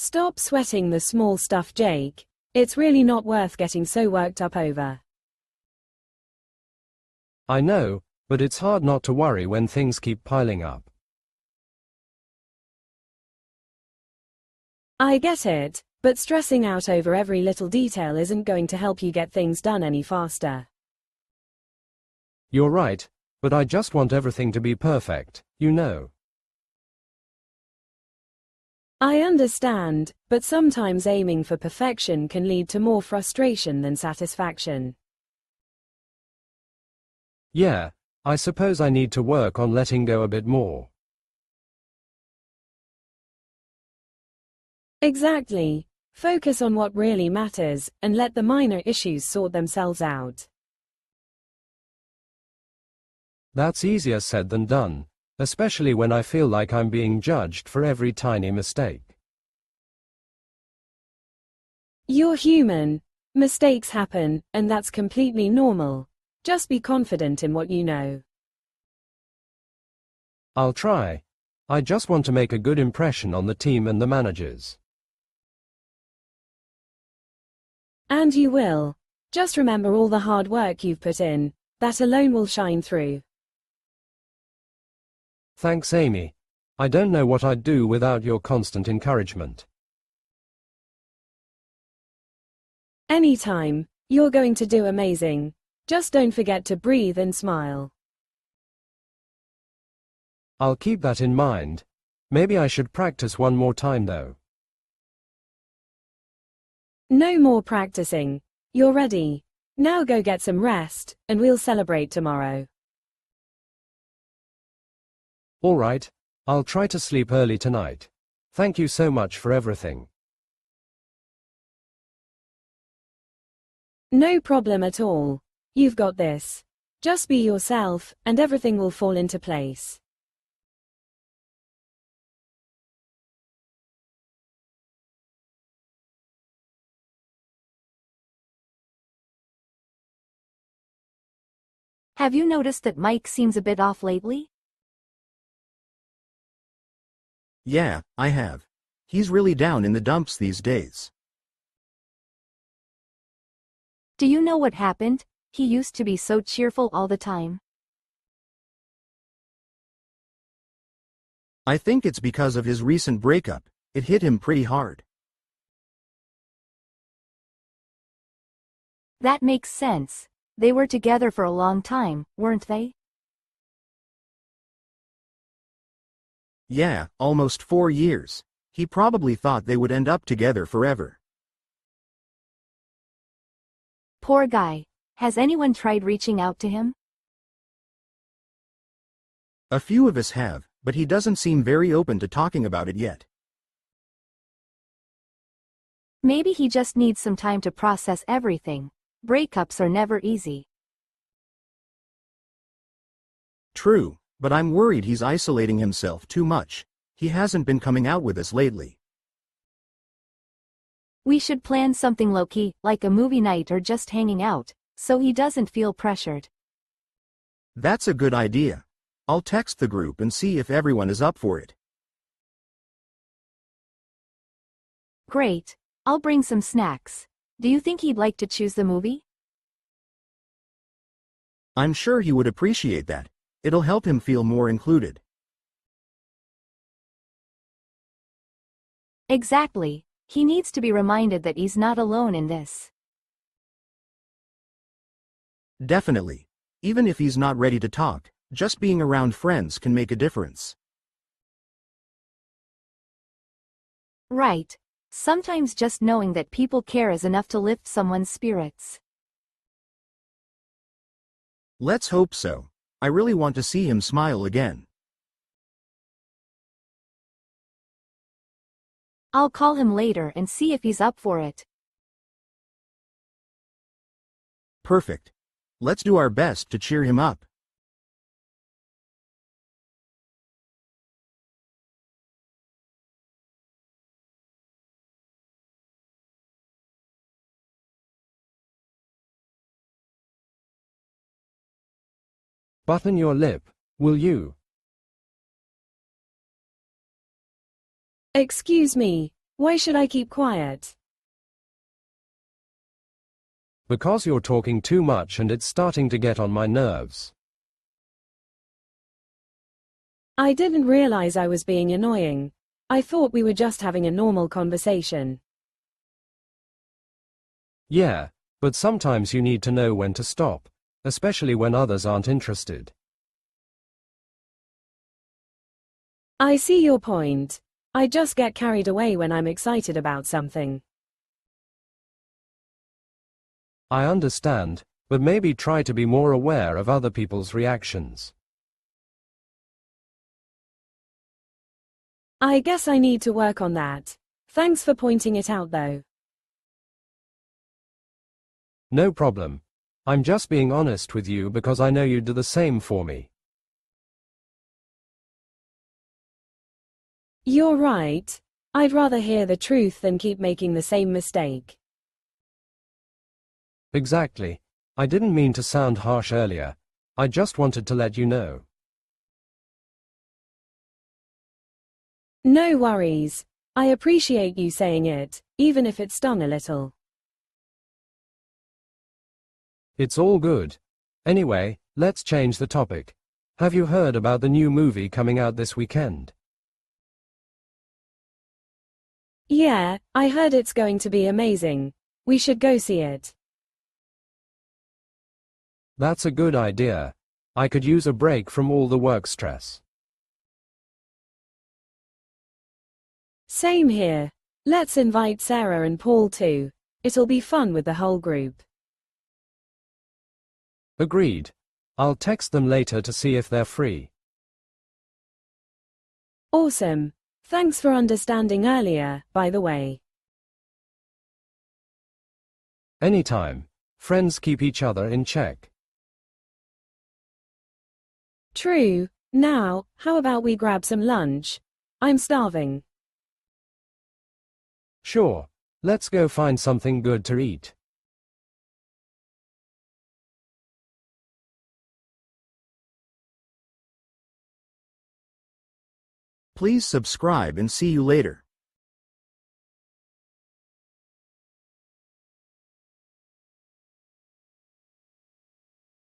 Stop sweating the small stuff, Jake. It's really not worth getting so worked up over. I know, but it's hard not to worry when things keep piling up. I get it, but stressing out over every little detail isn't going to help you get things done any faster. You're right, but I just want everything to be perfect, you know. I understand, but sometimes aiming for perfection can lead to more frustration than satisfaction. Yeah, I suppose I need to work on letting go a bit more. Exactly. Focus on what really matters, and let the minor issues sort themselves out. That's easier said than done, especially when I feel like I'm being judged for every tiny mistake. You're human. Mistakes happen, and that's completely normal. Just be confident in what you know. I'll try. I just want to make a good impression on the team and the managers. And you will. Just remember all the hard work you've put in. That alone will shine through. Thanks, Amy. I don't know what I'd do without your constant encouragement. Anytime. You're going to do amazing. Just don't forget to breathe and smile. I'll keep that in mind. Maybe I should practice one more time though. No more practicing. You're ready. Now go get some rest, and we'll celebrate tomorrow. All right, I'll try to sleep early tonight. Thank you so much for everything. No problem at all. You've got this. Just be yourself, and everything will fall into place. Have you noticed that Mike seems a bit off lately? Yeah, I have. He's really down in the dumps these days. Do you know what happened? He used to be so cheerful all the time. I think it's because of his recent breakup. It hit him pretty hard. That makes sense. They were together for a long time, weren't they? Yeah, almost 4 years. He probably thought they would end up together forever. Poor guy. Has anyone tried reaching out to him? A few of us have, but he doesn't seem very open to talking about it yet. Maybe he just needs some time to process everything. Breakups are never easy. True, but I'm worried he's isolating himself too much. He hasn't been coming out with us lately. We should plan something low-key, like a movie night or just hanging out, so he doesn't feel pressured. That's a good idea. I'll text the group and see if everyone is up for it. Great. I'll bring some snacks. Do you think he'd like to choose the movie? I'm sure he would appreciate that. It'll help him feel more included. Exactly. He needs to be reminded that he's not alone in this. Definitely. Even if he's not ready to talk, just being around friends can make a difference. Right. Sometimes just knowing that people care is enough to lift someone's spirits. Let's hope so. I really want to see him smile again. I'll call him later and see if he's up for it. Perfect. Let's do our best to cheer him up. Button your lip, will you? Excuse me, Why should I keep quiet? Because you're talking too much and it's starting to get on my nerves. I didn't realize I was being annoying. I thought we were just having a normal conversation. Yeah, but sometimes you need to know when to stop, especially when others aren't interested. I see your point. I just get carried away when I'm excited about something. I understand, but maybe try to be more aware of other people's reactions. I guess I need to work on that. Thanks for pointing it out though. No problem. I'm just being honest with you because I know you'd do the same for me. You're right. I'd rather hear the truth than keep making the same mistake. Exactly. I didn't mean to sound harsh earlier. I just wanted to let you know. No worries. I appreciate you saying it, even if it stung a little. It's all good. Anyway, let's change the topic. Have you heard about the new movie coming out this weekend? Yeah, I heard it's going to be amazing. We should go see it. That's a good idea. I could use a break from all the work stress. Same here. Let's invite Sarah and Paul too. It'll be fun with the whole group. Agreed. I'll text them later to see if they're free. Awesome. Thanks for understanding earlier, by the way. Anytime. Friends keep each other in check. True. Now, how about we grab some lunch? I'm starving. Sure. Let's go find something good to eat. Please subscribe and see you later.